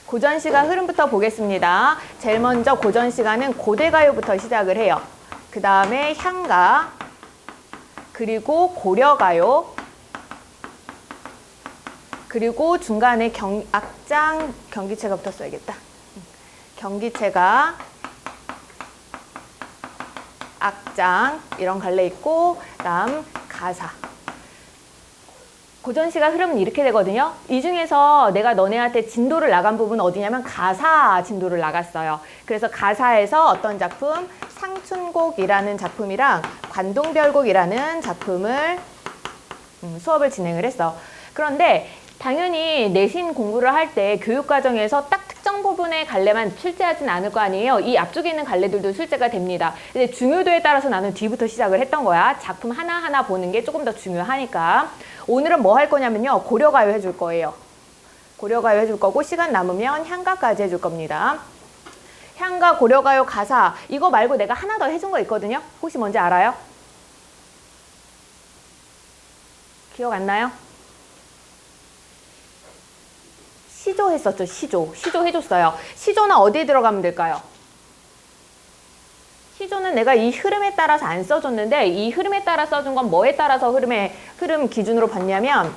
고전시가 흐름부터 보겠습니다. 제일 먼저 고전시가는 고대가요부터 시작을 해요. 그 다음에 향가, 그리고 고려가요, 그리고 중간에 악장, 경기체가 붙었어야겠다. 경기체가, 악장 이런 갈래 있고, 다음 가사. 고전시가 흐름은 이렇게 되거든요. 이 중에서 내가 너네한테 진도를 나간 부분은 어디냐면 가사 진도를 나갔어요. 그래서 가사에서 어떤 작품, 상춘곡이라는 작품이랑 관동별곡이라는 작품을 수업을 진행을 했어. 그런데 당연히 내신 공부를 할 때 교육과정에서 딱 특정 부분의 갈래만 출제하진 않을 거 아니에요. 이 앞쪽에 있는 갈래들도 출제가 됩니다. 근데 중요도에 따라서 나는 뒤부터 시작을 했던 거야. 작품 하나하나 보는 게 조금 더 중요하니까. 오늘은 뭐 할 거냐면요. 고려가요 해줄 거예요. 고려가요 해줄 거고 시간 남으면 향가까지 해줄 겁니다. 향가, 고려가요, 가사 이거 말고 내가 하나 더 해준 거 있거든요. 혹시 뭔지 알아요? 기억 안 나요? 시조 했었죠. 시조 해줬어요. 시조는 어디에 들어가면 될까요? 시조는 내가 이 흐름에 따라서 안 써줬는데 이 흐름에 따라 써준 건 뭐에 따라서 흐름 기준으로 봤냐면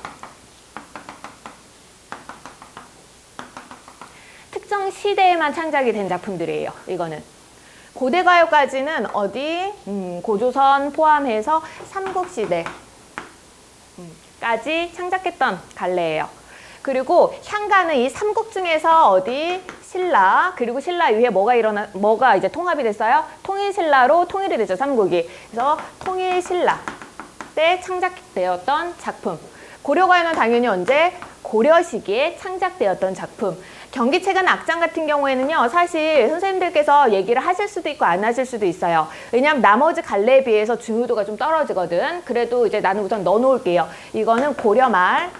특정 시대에만 창작이 된 작품들이에요. 이거는. 고대가요까지는 어디? 고조선 포함해서 삼국시대까지 창작했던 갈래예요. 그리고 향가는 이 삼국 중에서 어디? 신라, 그리고 신라 이후에 뭐가 이제 통합이 됐어요? 통일신라로 통일이 됐죠, 삼국이. 그래서 통일신라 때 창작되었던 작품. 고려가요는 당연히 언제? 고려 시기에 창작되었던 작품. 경기체간 악장 같은 경우에는요, 사실 선생님들께서 얘기를 하실 수도 있고 안 하실 수도 있어요. 왜냐면 나머지 갈래에 비해서 중요도가 좀 떨어지거든. 그래도 이제 나는 우선 넣어놓을게요. 이거는 고려 말,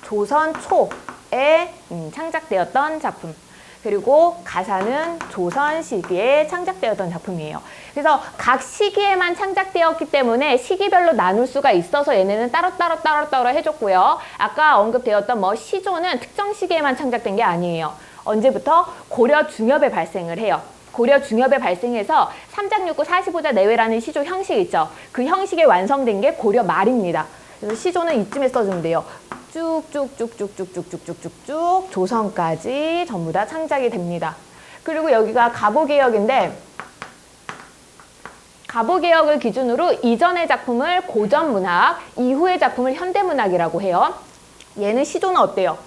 조선 초에 창작되었던 작품. 그리고 가사는 조선 시기에 창작되었던 작품이에요. 그래서 각 시기에만 창작되었기 때문에 시기별로 나눌 수가 있어서 얘네는 따로 해줬고요. 아까 언급되었던 뭐 시조는 특정 시기에만 창작된 게 아니에요. 언제부터? 고려 중엽에 발생을 해요. 고려 중엽에 발생해서 삼작육구 45자 내외라는 시조 형식 있죠. 그 형식이 완성된 게 고려 말입니다. 그래서 시조는 이쯤에 써주면 돼요. 쭉쭉쭉쭉쭉쭉쭉쭉쭉 조선까지 전부 다 창작이 됩니다. 그리고 여기가 가보개혁인데 가보개혁을 기준으로 이전의 작품을 고전문학, 이후의 작품을 현대문학이라고 해요. 얘는 시조는 어때요?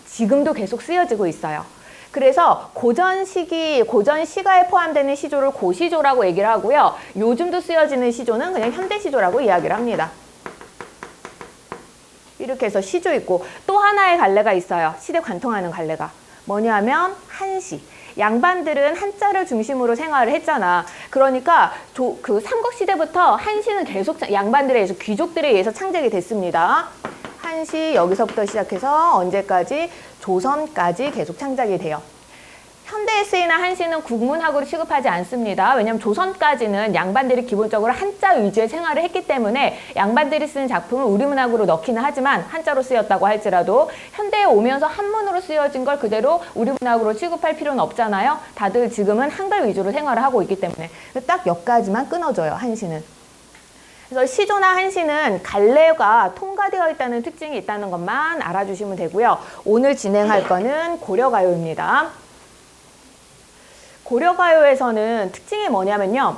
지금도 계속 쓰여지고 있어요. 그래서 고전 시가에 포함되는 시조를 고시조라고 얘기를 하고요. 요즘도 쓰여지는 시조는 그냥 현대시조라고 이야기를 합니다. 이렇게 해서 시조 있고 또 하나의 갈래가 있어요. 시대 관통하는 갈래가. 뭐냐면 한시. 양반들은 한자를 중심으로 생활을 했잖아. 그러니까 그 삼국시대부터 한시는 계속 양반들에 의해서 귀족들에 의해서 창작이 됐습니다. 한시 여기서부터 시작해서 언제까지? 조선까지 계속 창작이 돼요. 현대에 쓰이는 한시는 국문학으로 취급하지 않습니다. 왜냐하면 조선까지는 양반들이 기본적으로 한자 위주의 생활을 했기 때문에 양반들이 쓰는 작품을 우리문학으로 넣기는 하지만 한자로 쓰였다고 할지라도 현대에 오면서 한문으로 쓰여진 걸 그대로 우리문학으로 취급할 필요는 없잖아요. 다들 지금은 한글 위주로 생활을 하고 있기 때문에 딱 여기까지만 끊어줘요. 한시는. 그래서 시조나 한시는 갈래가 통과되어 있다는 특징이 있다는 것만 알아주시면 되고요. 오늘 진행할 거는 고려가요입니다. 고려가요에서는 특징이 뭐냐면요.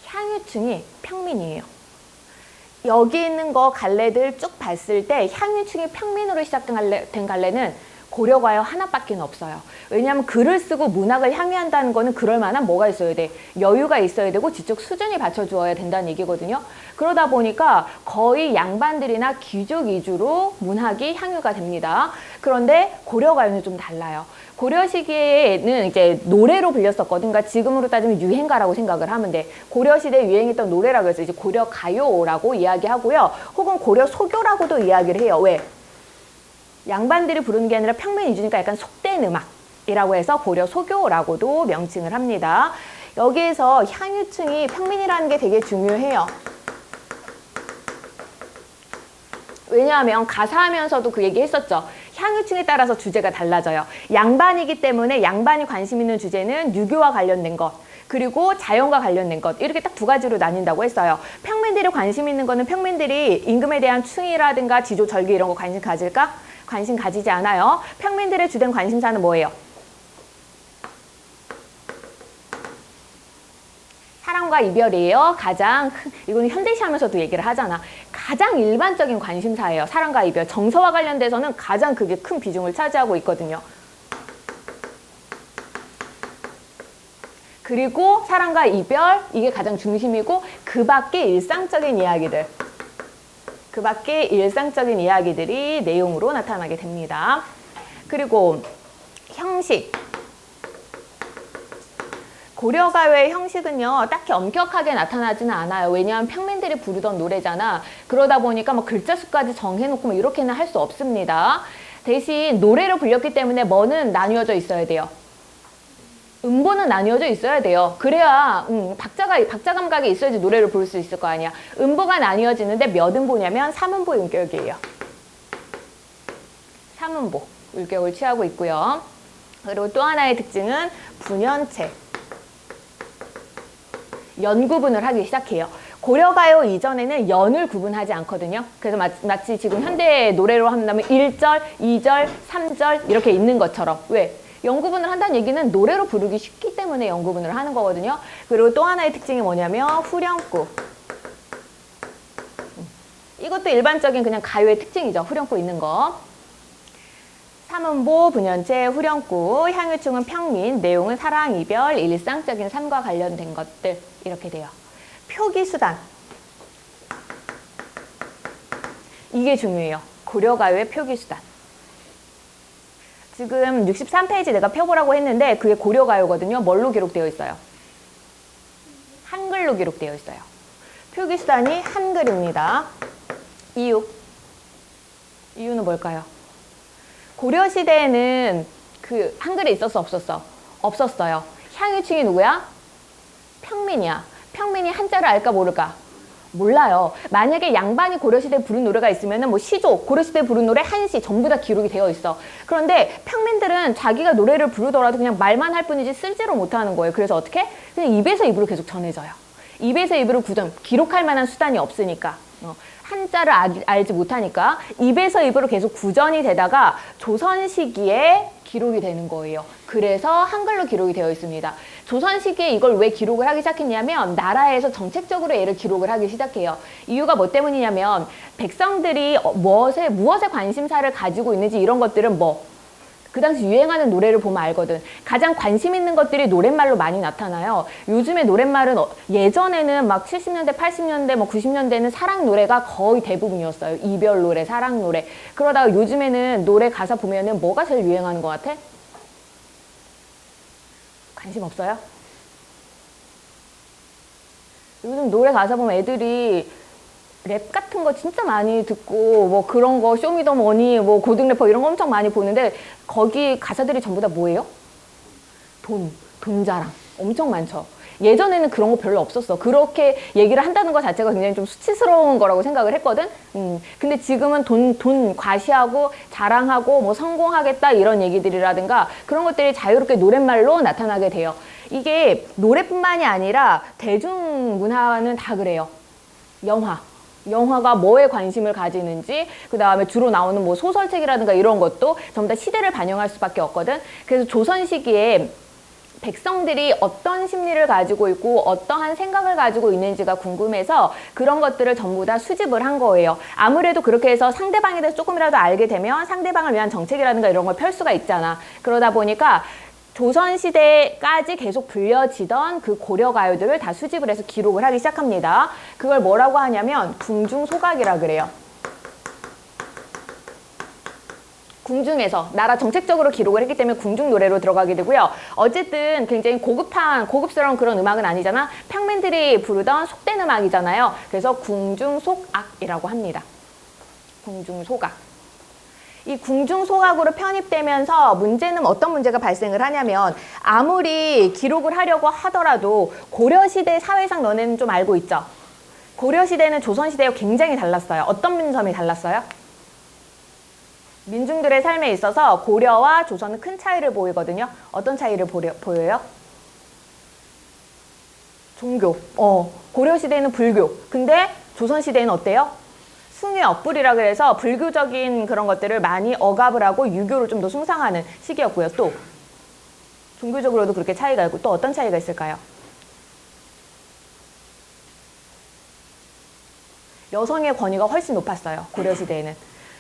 향유층이 평민이에요. 여기 있는 거 갈래들 쭉 봤을 때 향유층이 평민으로 시작된 갈래는 고려가요 하나밖에 없어요. 왜냐하면 글을 쓰고 문학을 향유한다는 거는 그럴 만한 뭐가 있어야 돼? 여유가 있어야 되고 지적 수준이 받쳐주어야 된다는 얘기거든요. 그러다 보니까 거의 양반들이나 귀족 위주로 문학이 향유가 됩니다. 그런데 고려가요는 좀 달라요. 고려 시기에는 이제 노래로 불렸었거든. 그러니까 지금으로 따지면 유행가라고 생각을 하면 돼. 고려 시대에 유행했던 노래라고 해서 이제 고려가요라고 이야기하고요. 혹은 고려소교라고도 이야기를 해요. 왜? 양반들이 부르는 게 아니라 평민 위주니까 약간 속된 음악이라고 해서 고려소교라고도 명칭을 합니다. 여기에서 향유층이 평민이라는 게 되게 중요해요. 왜냐하면 가사하면서도 그 얘기 했었죠. 향유층에 따라서 주제가 달라져요. 양반이기 때문에 양반이 관심 있는 주제는 유교와 관련된 것, 그리고 자연과 관련된 것, 이렇게 딱 두 가지로 나뉜다고 했어요. 평민들이 관심 있는 거는 평민들이 임금에 대한 충이라든가 지조, 절기 이런 거 관심 가질까? 관심 가지지 않아요. 평민들의 주된 관심사는 뭐예요? 사랑과 이별이에요. 가장 이거는 현대시 하면서도 얘기를 하잖아. 가장 일반적인 관심사예요. 사랑과 이별. 정서와 관련돼서는 가장 그게 큰 비중을 차지하고 있거든요. 그리고 사랑과 이별, 이게 가장 중심이고 그 밖의 일상적인 이야기들. 그 밖의 일상적인 이야기들이 내용으로 나타나게 됩니다. 그리고 형식. 고려가요의 형식은요, 딱히 엄격하게 나타나지는 않아요. 왜냐하면 평민들이 부르던 노래잖아. 그러다 보니까 뭐 글자 수까지 정해놓고 뭐 이렇게는 할 수 없습니다. 대신 노래를 불렸기 때문에 뭐는 나뉘어져 있어야 돼요. 음보는 나뉘어져 있어야 돼요. 그래야 박자 감각이 있어야지 노래를 부를 수 있을 거 아니야. 음보가 나뉘어지는데 몇 음보냐면 3음보 음격이에요. 3음보 음격을 취하고 있고요. 그리고 또 하나의 특징은 분연체. 연 구분을 하기 시작해요. 고려가요 이전에는 연을 구분하지 않거든요. 그래서 마치 지금 현대 노래로 한다면 1절, 2절, 3절 이렇게 있는 것처럼. 왜? 연 구분을 한다는 얘기는 노래로 부르기 쉽기 때문에 연 구분을 하는 거거든요. 그리고 또 하나의 특징이 뭐냐면 후렴구. 이것도 일반적인 그냥 가요의 특징이죠. 후렴구 있는 거. 3음보, 분연체, 후렴구, 향유층은 평민, 내용은 사랑, 이별, 일상적인 삶과 관련된 것들 이렇게 돼요. 표기수단. 이게 중요해요. 고려가요의 표기수단. 지금 63페이지 내가 펴보라고 했는데 그게 고려가요거든요. 뭘로 기록되어 있어요? 한글로 기록되어 있어요. 표기수단이 한글입니다. 이유는 뭘까요? 고려시대에는 그 한글이 있었어 없었어? 없었어요. 향유층이 누구야? 평민이야. 평민이 한자를 알까 모를까? 몰라요. 만약에 양반이 고려시대에 부른 노래가 있으면 뭐 시조, 고려시대에 부른 노래, 한시 전부 다 기록이 되어 있어. 그런데 평민들은 자기가 노래를 부르더라도 그냥 말만 할 뿐이지 쓰지를 못하는 거예요. 그래서 어떻게? 그냥 입에서 입으로 계속 전해져요. 입에서 입으로 기록할 만한 수단이 없으니까. 한자를 알지 못하니까 입에서 입으로 계속 구전이 되다가 조선 시기에 기록이 되는 거예요. 그래서 한글로 기록이 되어 있습니다. 조선 시기에 이걸 왜 기록을 하기 시작했냐면 나라에서 정책적으로 얘를 기록을 하기 시작해요. 이유가 뭐 때문이냐면 백성들이 무엇에 관심사를 가지고 있는지 이런 것들은 그 당시 유행하는 노래를 보면 알거든. 가장 관심 있는 것들이 노랫말로 많이 나타나요. 요즘에 노랫말은 예전에는 막 70년대, 80년대, 90년대는 사랑 노래가 거의 대부분이었어요. 이별 노래, 사랑 노래. 그러다가 요즘에는 노래 가사 보면은 뭐가 제일 유행하는 것 같아? 관심 없어요? 요즘 노래 가사 보면 애들이 랩 같은 거 진짜 많이 듣고 그런 거 쇼미더머니 고등 래퍼 이런 거 엄청 많이 보는데 거기 가사들이 전부 다 뭐예요? 돈 자랑 엄청 많죠. 예전에는 그런 거 별로 없었어. 그렇게 얘기를 한다는 것 자체가 굉장히 좀 수치스러운 거라고 생각을 했거든. 근데 지금은 돈 과시하고 자랑하고 성공하겠다 이런 얘기들이라든가 그런 것들이 자유롭게 노랫말로 나타나게 돼요. 이게 노래뿐만이 아니라 대중문화는 다 그래요. 영화가 뭐에 관심을 가지는지, 그 다음에 주로 나오는 소설책이라든가 이런 것도 전부 다 시대를 반영할 수밖에 없거든. 그래서 조선 시기에 백성들이 어떤 심리를 가지고 있고 어떠한 생각을 가지고 있는지가 궁금해서 그런 것들을 전부 다 수집을 한 거예요. 아무래도 그렇게 해서 상대방에 대해서 조금이라도 알게 되면 상대방을 위한 정책이라든가 이런 걸 펼 수가 있잖아. 그러다 보니까 조선시대까지 계속 불려지던 그 고려가요들을 다 수집을 해서 기록을 하기 시작합니다. 그걸 뭐라고 하냐면 궁중소각이라 그래요. 궁중에서 나라 정책적으로 기록을 했기 때문에 궁중 노래로 들어가게 되고요. 어쨌든 굉장히 고급스러운 그런 음악은 아니잖아. 평민들이 부르던 속된 음악이잖아요. 그래서 궁중속악이라고 합니다. 궁중소각. 이 궁중소각으로 편입되면서 문제는 어떤 문제가 발생을 하냐면 아무리 기록을 하려고 하더라도 고려시대 사회상 너네는 좀 알고 있죠? 고려시대는 조선시대와 굉장히 달랐어요. 어떤 점이 달랐어요? 민중들의 삶에 있어서 고려와 조선은 큰 차이를 보이거든요. 어떤 차이를 보여요? 종교. 고려시대에는 불교. 근데 조선시대에는 어때요? 숭의 억불이라 그래서 불교적인 그런 것들을 많이 억압을 하고 유교를 좀 더 숭상하는 시기였고요. 또 종교적으로도 그렇게 차이가 있고 또 어떤 차이가 있을까요? 여성의 권위가 훨씬 높았어요. 고려시대에는.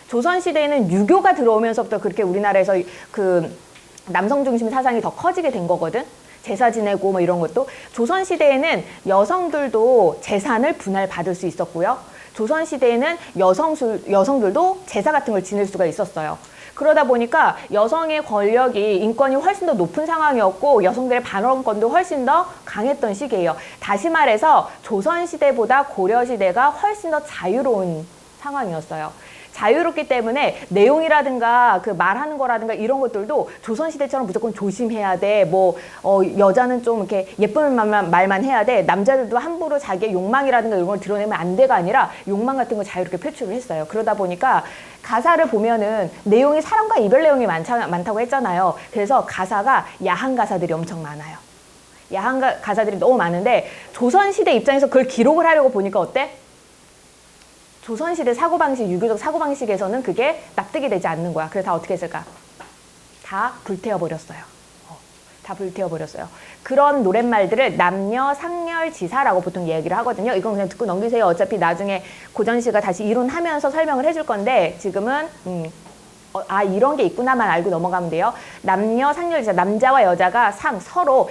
조선시대에는 유교가 들어오면서부터 그렇게 우리나라에서 그 남성 중심 사상이 더 커지게 된 거거든. 제사 지내고 뭐 이런 것도. 조선시대에는 여성들도 재산을 분할받을 수 있었고요. 조선시대에는 여성들도 제사 같은 걸 지낼 수가 있었어요. 그러다 보니까 여성의 권력이, 인권이 훨씬 더 높은 상황이었고 여성들의 반언권도 훨씬 더 강했던 시기예요. 다시 말해서 조선시대보다 고려시대가 훨씬 더 자유로운 상황이었어요. 자유롭기 때문에 내용이라든가 그 말하는 거라든가 이런 것들도 조선시대처럼 무조건 조심해야 돼. 여자는 좀 이렇게 예쁜 말만 해야 돼. 남자들도 함부로 자기의 욕망이라든가 이런 걸 드러내면 안 돼가 아니라 욕망 같은 걸 자유롭게 표출을 했어요. 그러다 보니까 가사를 보면은 내용이 사랑과 이별 내용이 많다고 했잖아요. 그래서 가사가 야한 가사들이 엄청 많아요. 야한 가사들이 너무 많은데 조선시대 입장에서 그걸 기록을 하려고 보니까 어때? 조선시대 사고방식, 유교적 사고방식에서는 그게 납득이 되지 않는 거야. 그래서 다 어떻게 했을까? 다 불태워버렸어요. 다 불태워버렸어요. 그런 노랫말들을 남녀 상렬지사라고 보통 얘기를 하거든요. 이건 그냥 듣고 넘기세요. 어차피 나중에 고전시가 다시 이론하면서 설명을 해줄 건데 지금은 이런 게 있구나만 알고 넘어가면 돼요. 남녀 상렬지사, 남자와 여자가 서로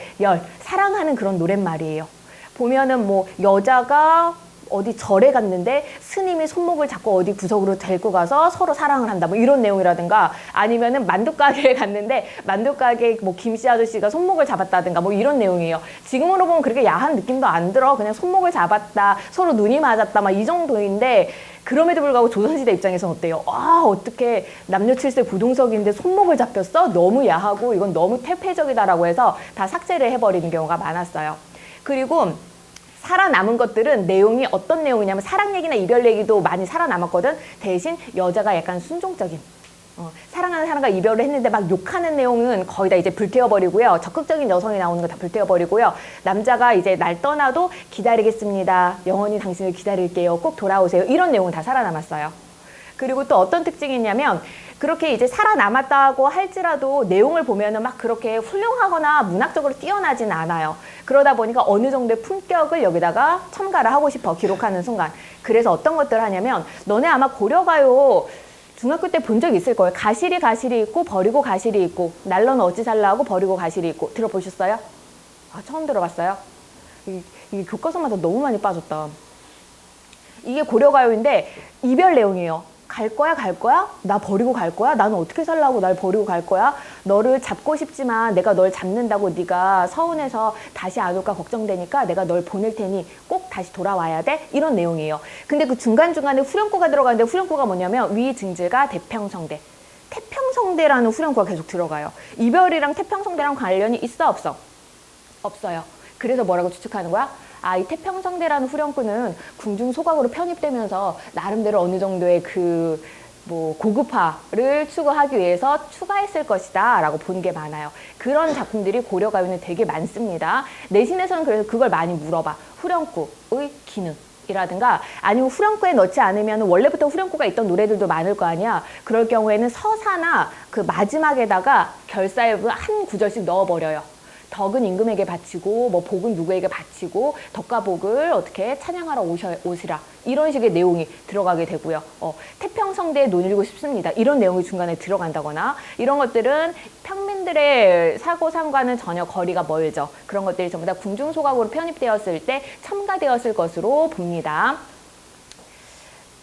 사랑하는 그런 노랫말이에요. 보면은 여자가 어디 절에 갔는데 스님이 손목을 잡고 어디 구석으로 데리고 가서 서로 사랑을 한다. 이런 내용이라든가 아니면은 만두가게에 갔는데 만두가게 김씨 아저씨가 손목을 잡았다든가 이런 내용이에요. 지금으로 보면 그렇게 야한 느낌도 안 들어. 그냥 손목을 잡았다. 서로 눈이 맞았다. 이 정도인데 그럼에도 불구하고 조선시대 입장에서는 어때요? 어떻게 남녀 칠세 부동석인데 손목을 잡혔어? 너무 야하고 이건 너무 퇴폐적이다라고 해서 다 삭제를 해버리는 경우가 많았어요. 그리고 살아남은 것들은 내용이 어떤 내용이냐면 사랑 얘기나 이별 얘기도 많이 살아남았거든. 대신 여자가 약간 순종적인 사랑하는 사람과 이별을 했는데 막 욕하는 내용은 거의 다 이제 불태워버리고요. 적극적인 여성이 나오는 거 다 불태워버리고요. 남자가 이제 날 떠나도 기다리겠습니다. 영원히 당신을 기다릴게요. 꼭 돌아오세요. 이런 내용은 다 살아남았어요. 그리고 또 어떤 특징이 있냐면 그렇게 이제 살아남았다고 할지라도 내용을 보면은 막 그렇게 훌륭하거나 문학적으로 뛰어나진 않아요. 그러다 보니까 어느 정도의 품격을 여기다가 첨가를 하고 싶어, 기록하는 순간. 그래서 어떤 것들을 하냐면 너네 아마 고려가요 중학교 때 본 적 있을 거예요. 가시리 있고 버리고 가시리 있고 날로는 어찌 살라 하고 버리고 가시리 있고 들어보셨어요? 처음 들어봤어요? 이게 교과서마다 너무 많이 빠졌다. 이게 고려가요인데 이별 내용이에요. 갈 거야? 나 버리고 갈 거야? 나는 어떻게 살라고 날 버리고 갈 거야? 너를 잡고 싶지만 내가 널 잡는다고 네가 서운해서 다시 안 올까 걱정되니까 내가 널 보낼 테니 꼭 다시 돌아와야 돼? 이런 내용이에요. 근데 그 중간중간에 후렴구가 들어가는데 후렴구가 뭐냐면 위증질과 태평성대. 태평성대라는 후렴구가 계속 들어가요. 이별이랑 태평성대랑 관련이 있어 없어? 없어요. 그래서 뭐라고 추측하는 거야? 이 태평성대라는 후렴구는 궁중소각으로 편입되면서 나름대로 어느 정도의 고급화를 추구하기 위해서 추가했을 것이다 라고 보는 게 많아요. 그런 작품들이 고려가요는 되게 많습니다. 내신에서는 그래서 그걸 많이 물어봐. 후렴구의 기능이라든가 아니면 후렴구에 넣지 않으면 원래부터 후렴구가 있던 노래들도 많을 거 아니야. 그럴 경우에는 서사나 그 마지막에다가 결사의 한 구절씩 넣어버려요. 덕은 임금에게 바치고 복은 누구에게 바치고 덕과 복을 어떻게 찬양하러 오시라 이런 식의 내용이 들어가게 되고요. 태평성대에 논일고 싶습니다. 이런 내용이 중간에 들어간다거나 이런 것들은 평민들의 사고상과는 전혀 거리가 멀죠. 그런 것들이 전부 다 궁중소각으로 편입되었을 때 첨가되었을 것으로 봅니다.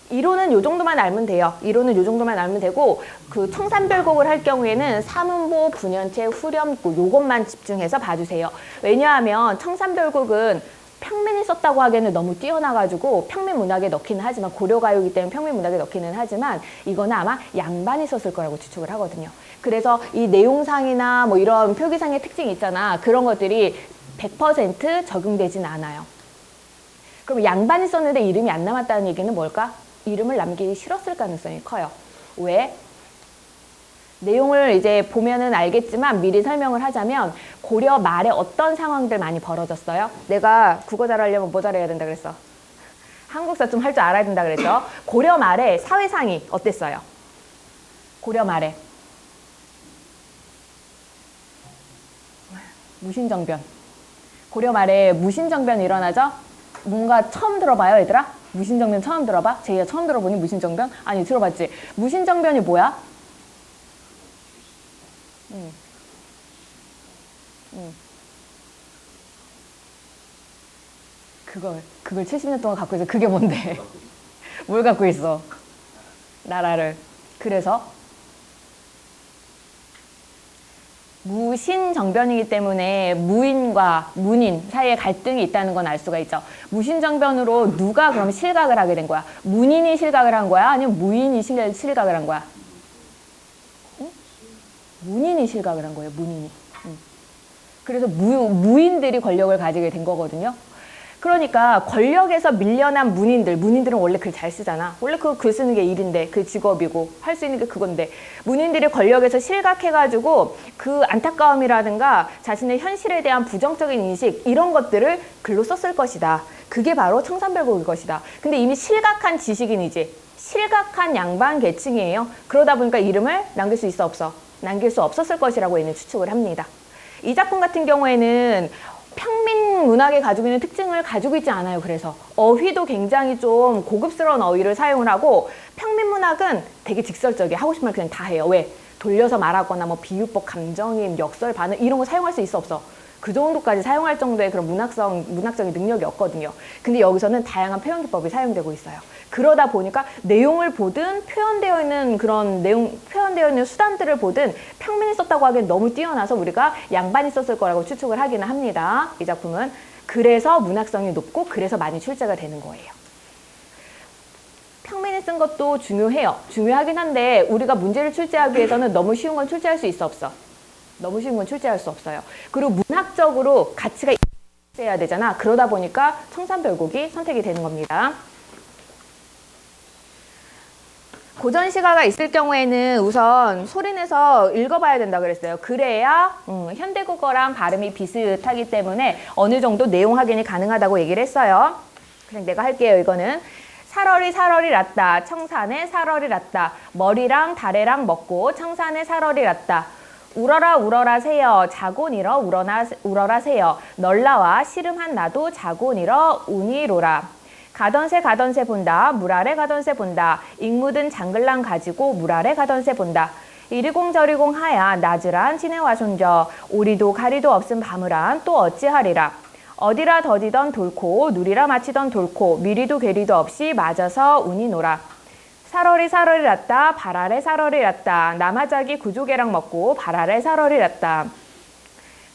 이론은 요 정도만 알면 돼요. 이론은 요 정도만 알면 되고 그 청산별곡을 할 경우에는 사문보, 분연체, 후렴구 요것만 집중해서 봐주세요. 왜냐하면 청산별곡은 평민이 썼다고 하기에는 너무 뛰어나가지고 평민 문학에 넣기는 하지만 고려가요이기 때문에 평민 문학에 넣기는 하지만 이거는 아마 양반이 썼을 거라고 추측을 하거든요. 그래서 이 내용상이나 이런 표기상의 특징이 있잖아. 그런 것들이 100% 적용되진 않아요. 그럼 양반이 썼는데 이름이 안 남았다는 얘기는 뭘까? 이름을 남기기 싫었을 가능성이 커요. 왜? 내용을 이제 보면은 알겠지만 미리 설명을 하자면 고려 말에 어떤 상황들 많이 벌어졌어요? 내가 국어 잘하려면 뭐 잘해야 된다 그랬어? 한국사 좀 할 줄 알아야 된다 그랬죠? 고려 말에 사회상이 어땠어요? 고려 말에 무신정변. 고려 말에 무신정변이 일어나죠? 뭔가 처음 들어봐요, 얘들아? 무신정변 처음 들어봐? 제이야 처음 들어보니 무신정변? 아니, 들어봤지? 무신정변이 뭐야? 그걸 70년 동안 갖고 있어. 그게 뭔데? 뭘 갖고 있어? 나라를. 그래서 무신정변이기 때문에 무인과 문인 사이에 갈등이 있다는 건 알 수가 있죠. 무신정변으로 누가 그럼 실각을 하게 된 거야? 문인이 실각을 한 거야? 아니면 무인이 실각을 한 거야? 응? 문인이 실각을 한 거예요. 문인이. 그래서 무인들이 권력을 가지게 된 거거든요. 그러니까 권력에서 밀려난 문인들은 원래 글 잘 쓰잖아. 원래 그 글 쓰는 게 일인데, 그 직업이고 할 수 있는 게 그건데, 문인들이 권력에서 실각해가지고 그 안타까움이라든가 자신의 현실에 대한 부정적인 인식 이런 것들을 글로 썼을 것이다. 그게 바로 청산별곡일 것이다. 근데 이미 실각한 지식인이지, 실각한 양반 계층이에요. 그러다 보니까 이름을 남길 수 있어 없어? 남길 수 없었을 것이라고 얘는 추측을 합니다. 이 작품 같은 경우에는 평민 문학이 가지고 있는 특징을 가지고 있지 않아요. 그래서 어휘도 굉장히 좀 고급스러운 어휘를 사용을 하고, 평민 문학은 되게 직설적이야. 하고 싶은 말 그냥 다 해요. 왜? 돌려서 말하거나 뭐 비유법, 감정임, 역설, 반응 이런 거 사용할 수 있어 없어? 그 정도까지 사용할 정도의 그런 문학적인 능력이 없거든요. 근데 여기서는 다양한 표현 기법이 사용되고 있어요. 그러다 보니까 내용을 보든 표현되어 있는 수단들을 보든 평민이 썼다고 하기엔 너무 뛰어나서 우리가 양반이 썼을 거라고 추측을 하기는 합니다. 이 작품은. 그래서 문학성이 높고 그래서 많이 출제가 되는 거예요. 평민이 쓴 것도 중요해요. 중요하긴 한데 우리가 문제를 출제하기 위해서는 너무 쉬운 건 출제할 수 있어 없어? 너무 쉬운 건 출제할 수 없어요. 그리고 문학적으로 가치가 있어야 되잖아. 그러다 보니까 청산별곡이 선택이 되는 겁니다. 고전시가가 있을 경우에는 우선 소리내서 읽어봐야 된다 그랬어요. 그래야 현대국어랑 발음이 비슷하기 때문에 어느 정도 내용 확인이 가능하다고 얘기를 했어요. 그냥 내가 할게요. 이거는 살얼이 났다. 청산에 살얼이 났다. 머리랑 다래랑 먹고 청산에 살얼이 났다. 울어라 새여 자곤 일어 울어라 새여 널라와 씨름한 나도 자곤 일어 운이로라. 가던 새 본다. 물 아래 가던 새 본다. 익묻은 장글랑 가지고 물 아래 가던 새 본다. 이리공 저리공 하야 나즈란 지내와 손저 오리도 가리도 없음 밤을한 또 어찌하리라. 어디라 더디던 돌코 누리라 마치던 돌코 미리도 괴리도 없이 맞아서 운이 놀아. 살얼이 났다. 발 아래 살얼이 났다. 남아자기 구조개랑 먹고 발 아래 살얼이 났다.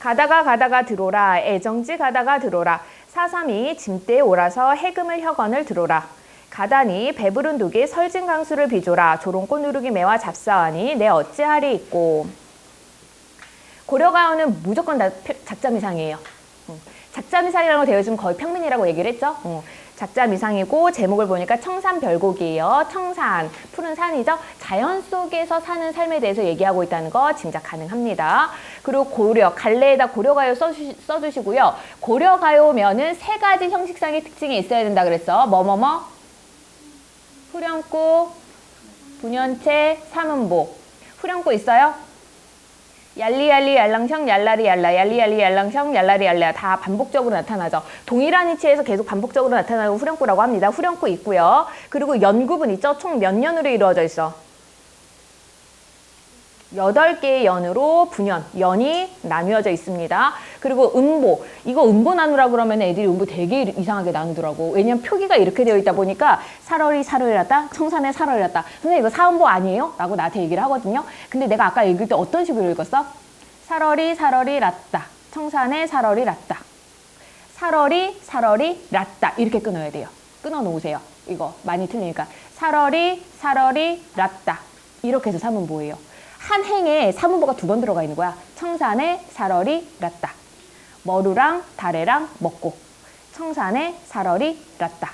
가다가 들어라. 애정지 가다가 들어라. 사삼이 짐대에 오라서 해금을 혁언을 들어라. 가다니 배부른 독이 설진 강수를 비조라. 조롱꽃 누르기 매와 잡사하니 내 어찌하리 있고. 고려가요는 무조건 다 작자미상이에요. 작자미상이라고 되어 있으면 거의 평민이라고 얘기를 했죠. 작자미상이고 제목을 보니까 청산별곡이에요. 청산, 푸른 산이죠. 자연 속에서 사는 삶에 대해서 얘기하고 있다는 거 짐작 가능합니다. 그리고 고려, 갈래에다 고려가요 써주시고요. 고려가요면은 세 가지 형식상의 특징이 있어야 된다 그랬어. 후렴구, 분연체, 삼음보. 후렴구 있어요? 얄리얄리 얄랑성 얄라리 얄라 얄리얄리 얄랑성 얄라리 얄라 다 반복적으로 나타나죠. 동일한 위치에서 계속 반복적으로 나타나고 후렴구라고 합니다. 후렴구 있고요. 그리고 연구분 있죠. 총 몇 년으로 이루어져 있어? 8개의 연으로 연이 나뉘어져 있습니다. 그리고 음보, 이거 음보 나누라 그러면 애들이 음보 되게 이상하게 나누더라고. 왜냐면 표기가 이렇게 되어 있다 보니까 살얼이 났다, 청산에 살얼이 났다. 선생님 이거 사음보 아니에요? 라고 나한테 얘기를 하거든요. 근데 내가 아까 읽을 때 어떤 식으로 읽었어? 살얼이 났다, 청산에 살얼이 났다. 살얼이 났다 이렇게 끊어야 돼요. 끊어 놓으세요. 이거 많이 틀리니까 살얼이 났다 이렇게 해서 삼음보예요. 한 행에 삼음보가 2번 들어가 있는 거야. 청산에 살얼이 났다. 머루랑 다래랑 먹고 청산에 살얼이 났다.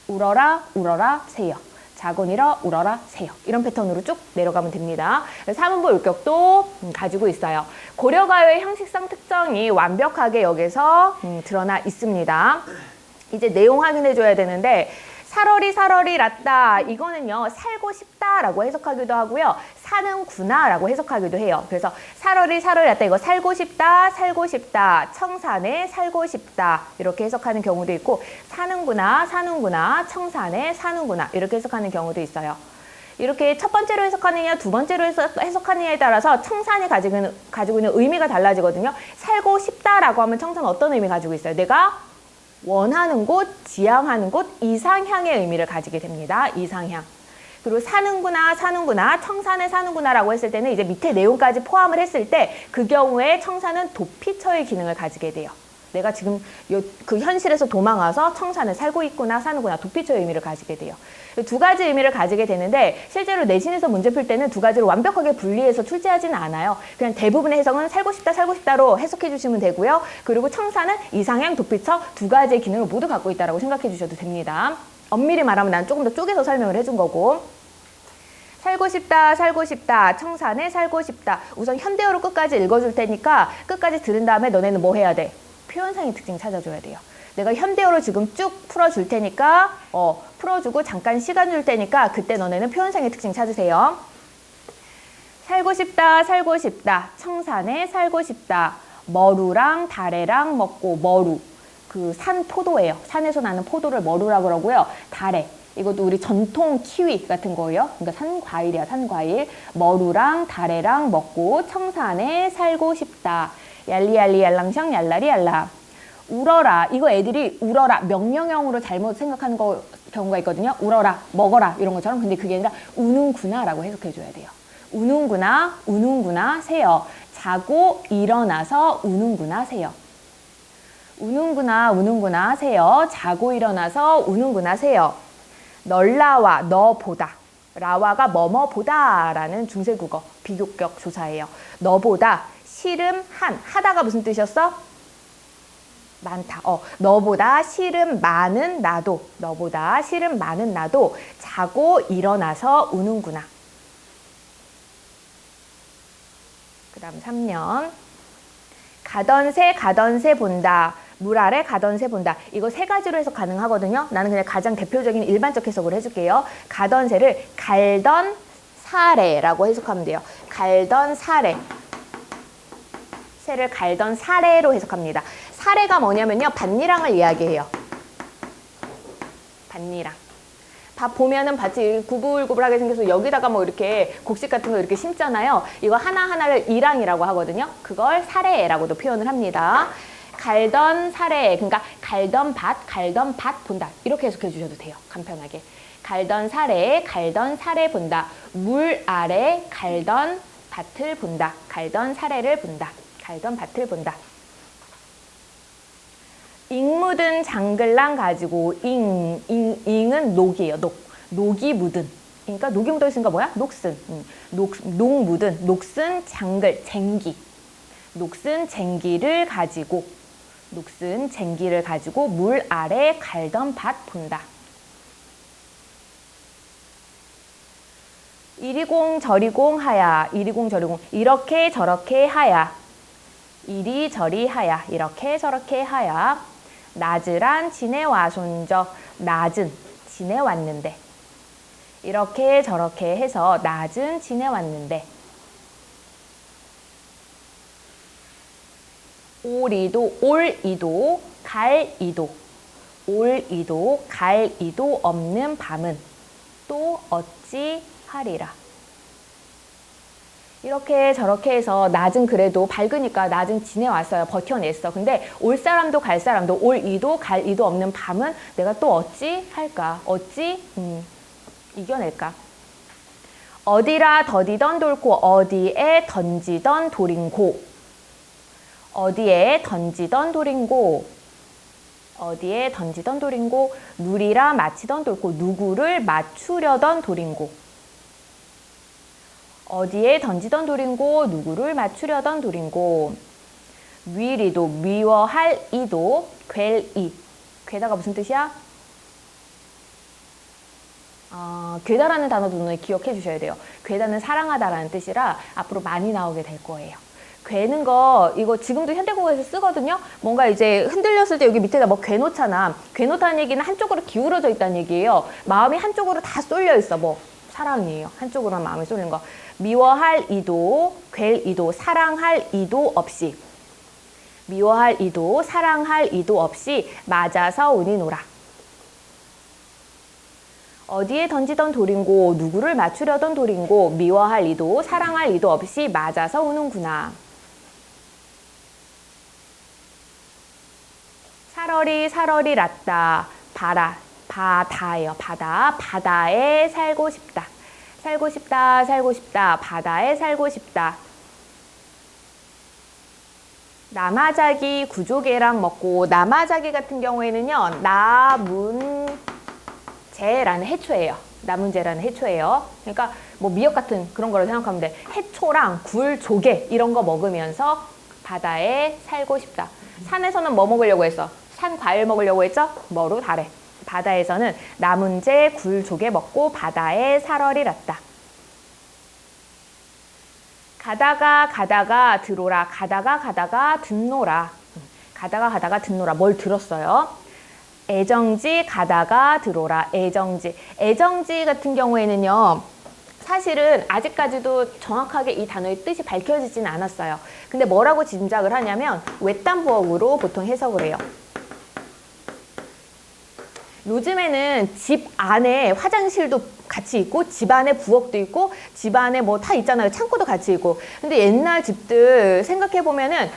울어라 새여 자곤이러 울어라 새요. 이런 패턴으로 쭉 내려가면 됩니다. 사문보 율격도 가지고 있어요. 고려가요의 형식상 특성이 완벽하게 여기서 드러나 있습니다. 이제 내용 확인해 줘야 되는데 살얼이 랐다. 이거는요. 살고 싶다라고 해석하기도 하고요. 사는구나라고 해석하기도 해요. 그래서 살얼이 랐다. 이거 살고 싶다. 청산에 살고 싶다. 이렇게 해석하는 경우도 있고 사는구나, 청산에 사는구나. 이렇게 해석하는 경우도 있어요. 이렇게 첫 번째로 해석하느냐, 두 번째로 해석하느냐에 따라서 청산이 가지고 있는 의미가 달라지거든요. 살고 싶다라고 하면 청산은 어떤 의미 가지고 있어요? 내가 원하는 곳, 지향하는 곳, 이상향의 의미를 가지게 됩니다. 이상향. 그리고 사는구나, 청산에 사는구나라고 했을 때는 이제 밑에 내용까지 포함을 했을 때 그 경우에 청산은 도피처의 기능을 가지게 돼요. 내가 지금 그 현실에서 도망와서 청산에 살고 있구나, 사는구나, 도피처의 의미를 가지게 돼요. 두 가지 의미를 가지게 되는데 실제로 내신에서 문제 풀 때는 두 가지를 완벽하게 분리해서 출제하지는 않아요. 그냥 대부분의 해석은 살고 싶다로 해석해 주시면 되고요. 그리고 청산은 이상향, 도피처 두 가지의 기능을 모두 갖고 있다고 생각해 주셔도 됩니다. 엄밀히 말하면 난 조금 더 쪼개서 설명을 해준 거고. 살고 싶다, 청산에 살고 싶다. 우선 현대어로 끝까지 읽어줄 테니까 끝까지 들은 다음에 너네는 뭐 해야 돼? 표현상의 특징 찾아줘야 돼요. 내가 현대어로 지금 쭉 풀어줄 테니까 풀어주고 잠깐 시간 줄 테니까 그때 너네는 표현상의 특징 찾으세요. 살고 싶다. 청산에 살고 싶다. 머루랑 다래랑 먹고 머루. 그 산 포도예요. 산에서 나는 포도를 머루라고 그러고요. 다래. 이것도 우리 전통 키위 같은 거예요. 그러니까 산과일이야, 산과일. 머루랑 다래랑 먹고 청산에 살고 싶다. 얄리얄리 얄랑샹 얄라리 얄라. 울어라. 이거 애들이 울어라. 명령형으로 잘못 생각하는 경우가 있거든요. 울어라, 먹어라 이런 것처럼. 근데 그게 아니라 우는구나라고 해석해줘야 돼요. 우는구나, 새요. 자고 일어나서 우는구나, 새요. 우는구나, 새요. 자고 일어나서 우는구나, 새요. 널라와 너보다. 라와가 뭐뭐보다라는 중세국어 비교격 조사예요. 너보다 씨름 하다가 무슨 뜻이었어? 많다. 너보다 씨름 많은 나도. 너보다 씨름 많은 나도 자고 일어나서 우는구나. 그 다음 3년. 가던 새 본다. 물 아래 가던 새 본다. 이거 세 가지로 해석 가능하거든요. 나는 그냥 가장 대표적인 일반적 해석을 해줄게요. 가던 새를 갈던 사래라고 해석하면 돼요. 갈던 사래. 새를 갈던 사래로 해석합니다. 사래가 뭐냐면요. 밭니랑을 이야기해요. 밭니랑. 밥 보면은 밭이 구불구불하게 생겨서 여기다가 뭐 이렇게 곡식 같은 거 이렇게 심잖아요. 이거 하나하나를 이랑이라고 하거든요. 그걸 사래라고도 표현을 합니다. 갈던 사래, 그러니까 갈던 밭 본다. 이렇게 해석해 주셔도 돼요. 간편하게. 갈던 사래 본다. 물 아래 갈던 밭을 본다. 갈던 사래를 본다. 갈던 밭을 본다. 잉 묻은 장글랑 가지고 잉은 녹이에요. 녹이 묻은. 그러니까 녹이 묻어 있으니까 뭐야? 녹슨. 녹 묻은. 녹슨 장글, 쟁기. 녹슨 쟁기를 가지고 물 아래 갈던 밭 본다. 이리공 저리공 하야. 이렇게 저렇게 하야. 이리저리 하야. 이렇게 저렇게 하야. 낮으란 지내와 손적. 낮은 지내왔는데. 이렇게 저렇게 해서 낮은 지내왔는데. 올이도 갈이도 없는 밤은 또 어찌 하리라. 이렇게 저렇게 해서 낮은 그래도 밝으니까 낮은 지내왔어요. 버텨냈어. 근데 올 사람도 갈 사람도 올이도 갈이도 없는 밤은 내가 또 어찌 할까? 어찌 이겨낼까? 어디라 더디던 돌고 어디에 던지던 돌인고. 어디에 던지던 돌인고. 누리라 맞히던 돌고. 누구를 맞추려던 돌인고. 어디에 던지던 돌인고. 누구를 맞추려던 돌인고. 위리도 미워할 이도 괴이. 괴다가 무슨 뜻이야? 괴다라는 단어도 눈에 기억해 주셔야 돼요. 괴다는 사랑하다라는 뜻이라 앞으로 많이 나오게 될 거예요. 괴는 거 이거 지금도 현대국어에서 쓰거든요. 뭔가 이제 흔들렸을 때 여기 밑에다 뭐 괴놓잖아. 괴놓다는 얘기는 한쪽으로 기울어져 있다는 얘기예요. 마음이 한쪽으로 다 쏠려 있어. 뭐 사랑이에요. 한쪽으로만 마음이 쏠린 거. 미워할 이도, 괴일 이도, 사랑할 이도 없이. 미워할 이도, 사랑할 이도 없이 맞아서 운이노라. 어디에 던지던 돌인고 누구를 맞추려던 돌인고 미워할 이도 사랑할 이도 없이 맞아서 우는구나. 살얼이 랐다. 바다예요. 바다에 살고 싶다. 살고 싶다. 바다에 살고 싶다. 나마자기 구조개랑 먹고 나마자기 같은 경우에는요. 나문재라는 해초예요. 나문재라는 해초예요. 그러니까 뭐 미역 같은 그런 거로 생각하면 돼. 해초랑 굴, 조개 이런 거 먹으면서 바다에 살고 싶다. 산에서는 뭐 먹으려고 했어? 산 과일 먹으려고 했죠? 뭐로 다래. 바다에서는 나문재, 굴, 조개 먹고 바다에 살얼이 랐다. 가다가 들어라. 가다가 듣노라. 가다가 듣노라. 뭘 들었어요? 애정지 가다가 들어라. 애정지 같은 경우에는요. 사실은 아직까지도 정확하게 이 단어의 뜻이 밝혀지진 않았어요. 근데 뭐라고 짐작을 하냐면 외딴 부엌으로 보통 해석을 해요. 요즘에는 집 안에 화장실도 같이 있고 집 안에 부엌도 있고 집 안에 뭐 다 있잖아요. 창고도 같이 있고. 근데 옛날 집들 생각해 보면은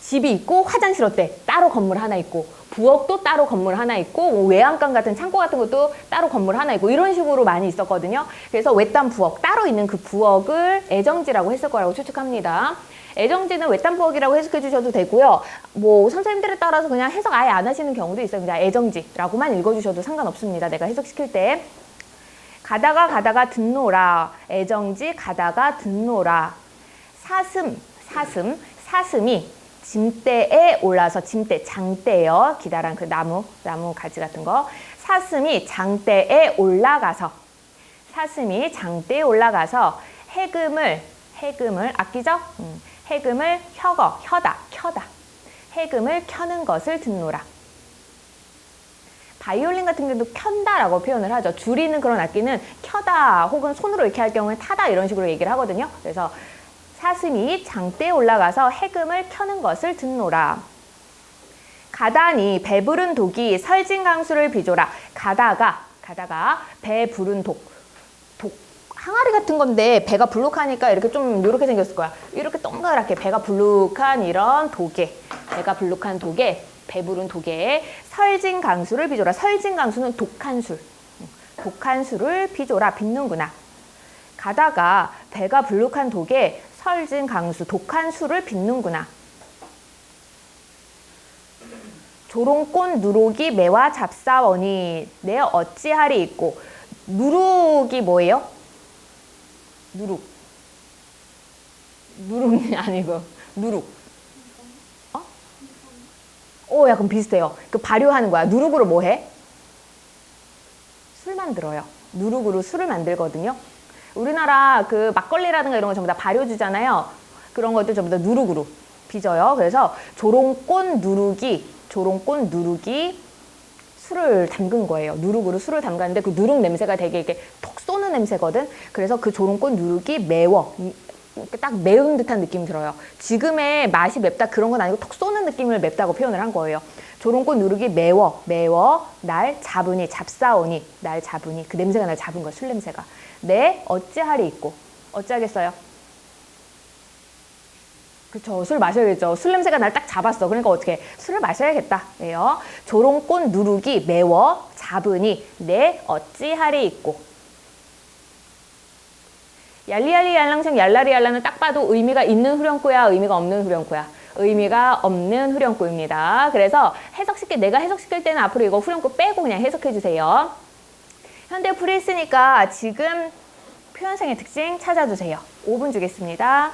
집이 있고 화장실 어때? 따로 건물 하나 있고 부엌도 따로 건물 하나 있고 뭐 외양간 같은 창고 같은 것도 따로 건물 하나 있고 이런 식으로 많이 있었거든요. 그래서 외딴 부엌 따로 있는 그 부엌을 애정지라고 했을 거라고 추측합니다. 애정지는 외딴 부엌이라고 해석해 주셔도 되고요. 뭐 선생님들에 따라서 그냥 해석 아예 안 하시는 경우도 있어요. 그냥 애정지라고만 읽어주셔도 상관없습니다. 내가 해석시킬 때. 가다가 듣노라. 애정지 가다가 듣노라. 사슴이 짐대에 올라서 짐대, 장대요. 기다란 그 나무 가지 같은 거. 사슴이 장대에 올라가서 해금을 아끼죠? 해금을 켜다. 해금을 켜는 것을 듣노라. 바이올린 같은 경우도 켠다라고 표현을 하죠. 줄이는 그런 악기는 켜다 혹은 손으로 이렇게 할 경우에 타다 이런 식으로 얘기를 하거든요. 그래서 사슴이 장대에 올라가서 해금을 켜는 것을 듣노라. 가다니 배부른 독이 설진강수를 비조라. 가다가 배부른 독 항아리 같은 건데 배가 불룩하니까 이렇게 좀 이렇게 생겼을 거야. 이렇게 동그랗게 배가 불룩한 이런 독에 배부른 독에 설진강수를 비조라. 설진강수는 독한 술을 비조라. 빚는구나. 가다가 배가 불룩한 독에 설진강수 독한 술을 빚는구나. 조롱꽃 누룩이 매와 잡사원이 내 어찌하리 있고. 누룩이 뭐예요? 누룩이 아니고 누룩. 약간 비슷해요. 그 발효하는 거야. 누룩으로 뭐 해? 술 만들어요. 누룩으로 술을 만들거든요. 우리나라 그 막걸리라든가 이런 거 전부 다 발효주잖아요. 그런 것들 전부 다 누룩으로 빚어요. 그래서 조롱꽃 누룩이 술을 담근 거예요. 누룩으로 술을 담갔는데 그 누룩 냄새가 되게 이렇게 톡 쏘는 냄새거든. 그래서 그 조롱꽃 누룩이 매워. 딱 매운 듯한 느낌이 들어요. 지금의 맛이 맵다 그런 건 아니고 톡 쏘는 느낌을 맵다고 표현을 한 거예요. 조롱꽃 누룩이 매워 날 잡으니 잡사오니 날 잡으니 그 냄새가 날 잡은 거야. 술 냄새가. 내 어찌하리 있고 어찌하겠어요? 그쵸. 술 마셔야겠죠. 술 냄새가 날 딱 잡았어. 그러니까 어떻게 술을 마셔야겠다. 예요. 조롱꽃 누룩이 매워 잡으니 내 어찌하리 있고. 얄리얄리 얄랑청 얄라리 얄라는 딱 봐도 의미가 있는 후렴구야, 의미가 없는 후렴구야. 의미가 없는 후렴구입니다. 그래서 내가 해석시킬 때는 앞으로 이거 후렴구 빼고 그냥 해석해 주세요. 현대 풀이 했으니까 지금 표현상의 특징 찾아주세요. 5분 주겠습니다.